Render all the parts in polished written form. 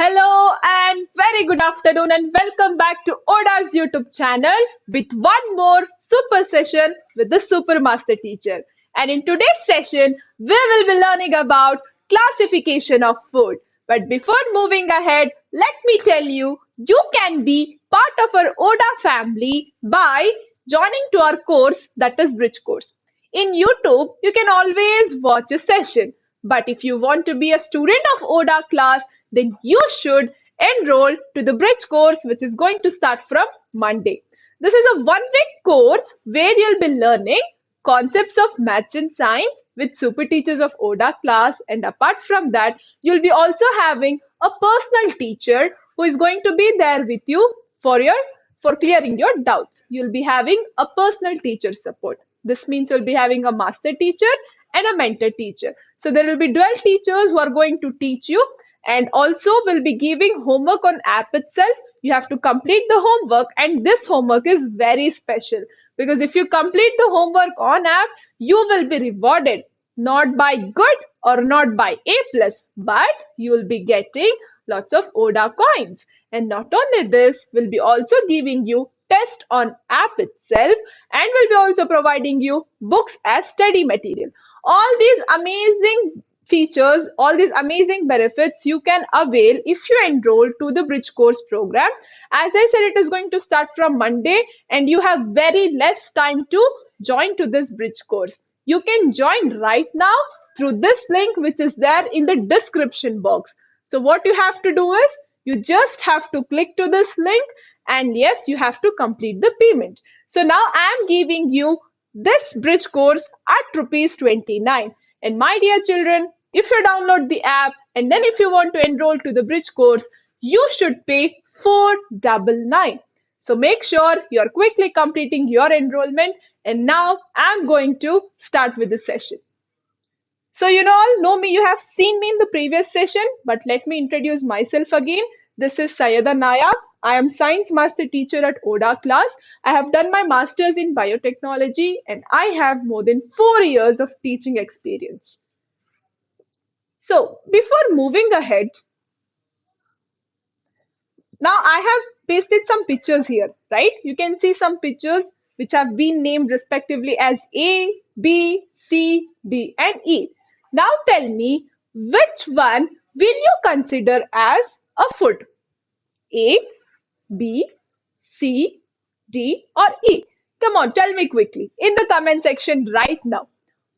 Hello and very good afternoon and welcome back to ODA's YouTube channel with one more super session with the Super Master Teacher. And in today's session, we will be learning about classification of food. But before moving ahead, let me tell you, you can be part of our ODA family by joining to our course, that is Bridge course. In YouTube, you can always watch a session. But if you want to be a student of ODA class, then you should enroll to the Bridge course, which is going to start from Monday. This is a one-week course where you'll be learning concepts of maths and science with super teachers of ODA class. And apart from that, you'll be also having a personal teacher who is going to be there with you for clearing your doubts. You'll be having a personal teacher support. This means you'll be having a master teacher and a mentor teacher. So there will be dual teachers who are going to teach you and also will be giving homework on app itself. You have to complete the homework, and this homework is very special because if you complete the homework on app, you will be rewarded not by good or not by A plus, but you will be getting lots of ODA coins. And not only this, we'll be also giving you test on app itself, and we'll be also providing you books as study material. All these amazing features, all these amazing benefits you can avail if you enroll to the Bridge course program. As I said, it is going to start from Monday and you have very less time to join to this Bridge course. You can join right now through this link which is there in the description box. So what you have to do is you just have to click to this link, and yes, you have to complete the payment. So now I am giving you this Bridge course at rupees 29. And my dear children, if you download the app and then if you want to enroll to the Bridge course, you should pay 499. So make sure you're quickly completing your enrollment. And now I'm going to start with the session. So you all know me, you have seen me in the previous session, but let me introduce myself again. This is Sayyida Nayaab. I am Science Master Teacher at ODA class. I have done my Masters in Biotechnology and I have more than 4 years of teaching experience. So before moving ahead, now I have pasted some pictures here, right? You can see some pictures which have been named respectively as A, B, C, D and E. Now tell me, which one will you consider as a food? A, B, C, D or E? Come on, tell me quickly in the comment section right now.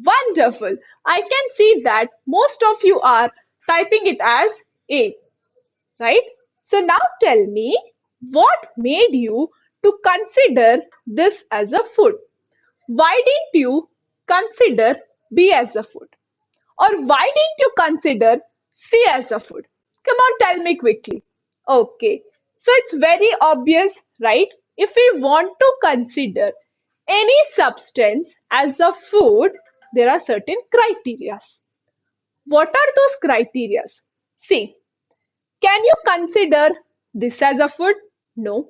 Wonderful. I can see that most of you are typing it as A, right? So now tell me, what made you to consider this as a food? Why didn't you consider B as a food? Or why didn't you consider C as a food? Come on, tell me quickly. Okay, so it's very obvious, right? If we want to consider any substance as a food, there are certain criteria. What are those criteria? See, can you consider this as a food? No.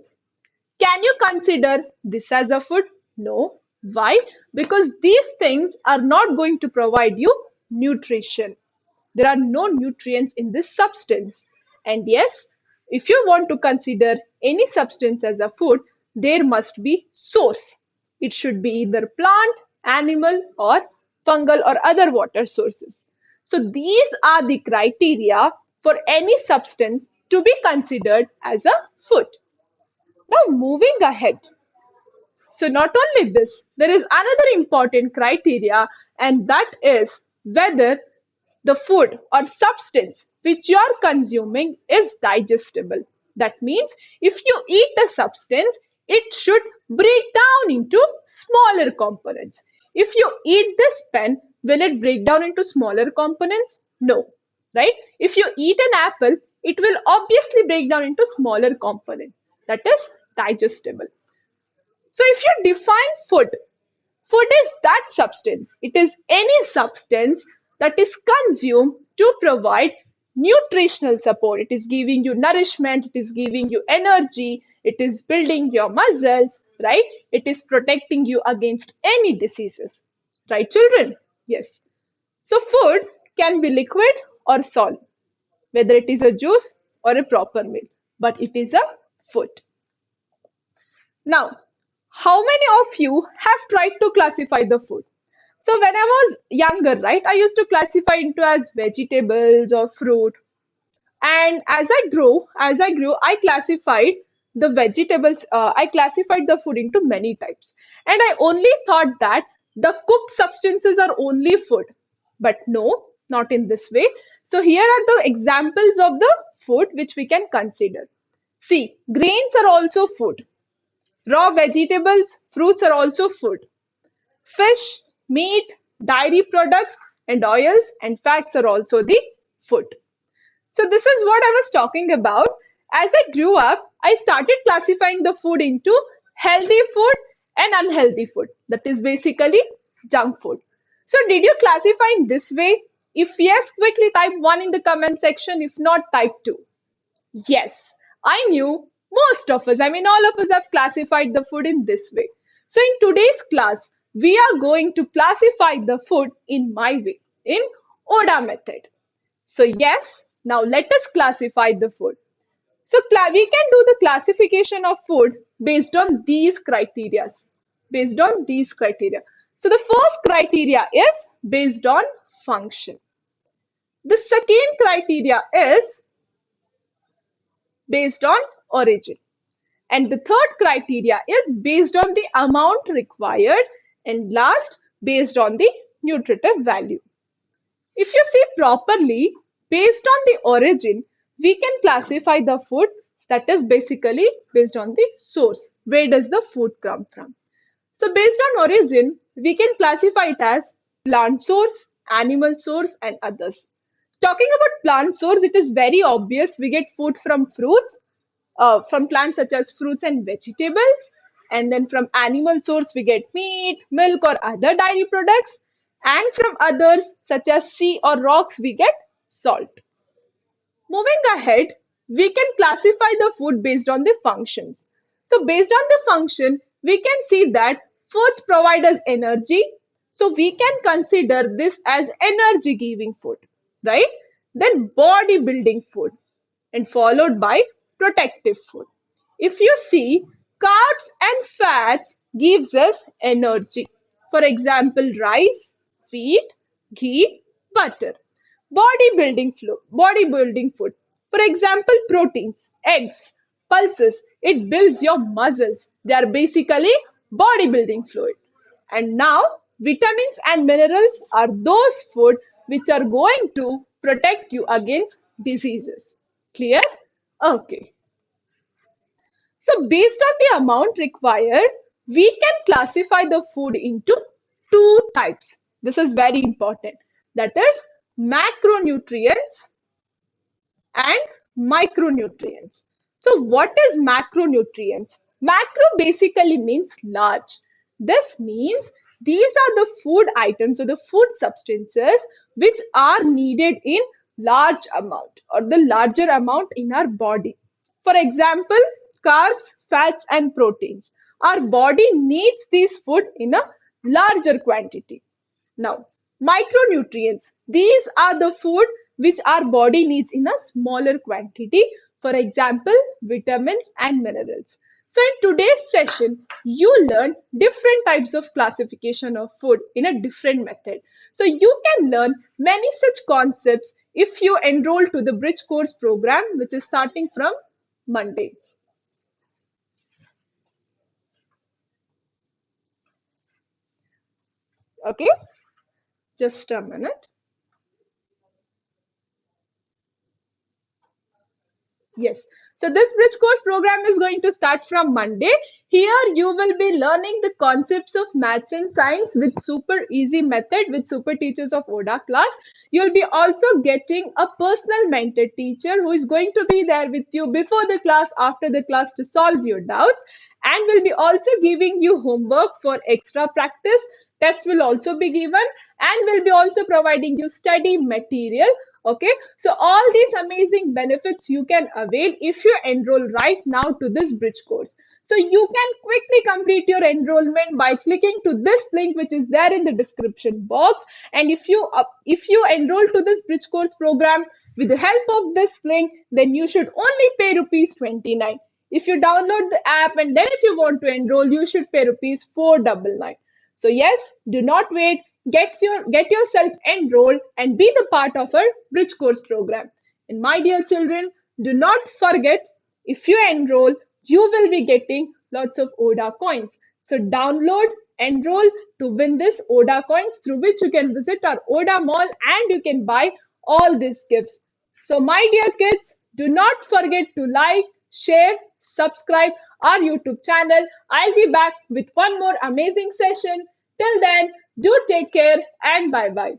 Can you consider this as a food? No. Why? Because these things are not going to provide you nutrition. There are no nutrients in this substance. And yes, if you want to consider any substance as a food, there must be source. It should be either plant, animal, or fungal or other water sources. So these are the criteria for any substance to be considered as a food. Now moving ahead. So not only this, there is another important criteria, and that is whether the food or substance which you are consuming is digestible. That means if you eat a substance, it should break down into smaller components. If you eat this pen, will it break down into smaller components? No, right? If you eat an apple, it will obviously break down into smaller components. That is digestible. So if you define food, food is that substance. It is any substance that is consumed to provide nutritional support. It is giving you nourishment, it is giving you energy, it is building your muscles, right? It is protecting you against any diseases. Right, children? Yes. So food can be liquid or solid, whether it is a juice or a proper meal, but it is a food. Now, how many of you have tried to classify the food? So when I was younger, right, I used to classify into as vegetables or fruit. And as I grew, I classified the vegetables, I classified the food into many types. And I only thought that the cooked substances are only food. But no, not in this way. So here are the examples of the food which we can consider. See, grains are also food. Raw vegetables, fruits are also food. Fish, meat, dairy products, and oils and fats are also the food. So this is what I was talking about. As I grew up, I started classifying the food into healthy food and unhealthy food. That is basically junk food. So did you classify in this way? If yes, quickly type 1 in the comment section. If not, type 2. Yes, I knew most of us, I mean all of us have classified the food in this way. So in today's class, we are going to classify the food in my way, in ODA method. So yes, now let us classify the food. So we can do the classification of food based on these criteria. Based on these criteria. So the first criteria is based on function. The second criteria is based on origin. And the third criteria is based on the amount required. And last, based on the nutritive value. If you see properly, based on the origin, we can classify the food that is basically based on the source. Where does the food come from? So based on origin, we can classify it as plant source, animal source, and others. Talking about plant source, it is very obvious we get food from fruits, from plants such as fruits and vegetables, and then from animal source we get meat, milk, or other dairy products, and from others such as sea or rocks we get salt. Moving ahead, we can classify the food based on the functions. So based on the function, we can see that foods provide us energy. So we can consider this as energy giving food, right? Then body building food and followed by protective food. If you see, carbs and fats gives us energy. For example, rice, wheat, ghee, butter. Bodybuilding food. For example, proteins, eggs, pulses. It builds your muscles. They are basically bodybuilding fluid. And now, vitamins and minerals are those food which are going to protect you against diseases. Clear? Okay. So based on the amount required, we can classify the food into two types. This is very important. That is macronutrients and micronutrients. So what is macronutrients? Macro basically means large. This means these are the food items or the food substances which are needed in large amount or the larger amount in our body. For example, carbs, fats and proteins. Our body needs these food in a larger quantity. Now, micronutrients. These are the food which our body needs in a smaller quantity. For example, vitamins and minerals. So in today's session, you learn different types of classification of food in a different method. So you can learn many such concepts if you enroll to the Bridge Course program, which is starting from Monday. Okay, just a minute. Yes. So this Bridge Course program is going to start from Monday. Here you will be learning the concepts of maths and science with super easy method with super teachers of ODA class. You'll be also getting a personal mentor teacher who is going to be there with you before the class, after the class to solve your doubts, and will be also giving you homework for extra practice. Test will also be given and will be also providing you study material. Okay, so all these amazing benefits you can avail if you enroll right now to this Bridge course. So you can quickly complete your enrollment by clicking to this link which is there in the description box. And if you enroll to this Bridge course program, With the help of this link, then you should only pay rupees 29. If you download the app and then if you want to enroll, you should pay rupees 499. So yes, do not wait. Get yourself enrolled and be the part of our Bridge Course program. And my dear children, do not forget, if you enroll, you will be getting lots of ODA coins. So download, enroll to win this ODA coins, through which you can visit our ODA mall and you can buy all these gifts. So my dear kids, do not forget to like, share, subscribe our YouTube channel. I'll be back with one more amazing session. Till then, do take care and bye bye.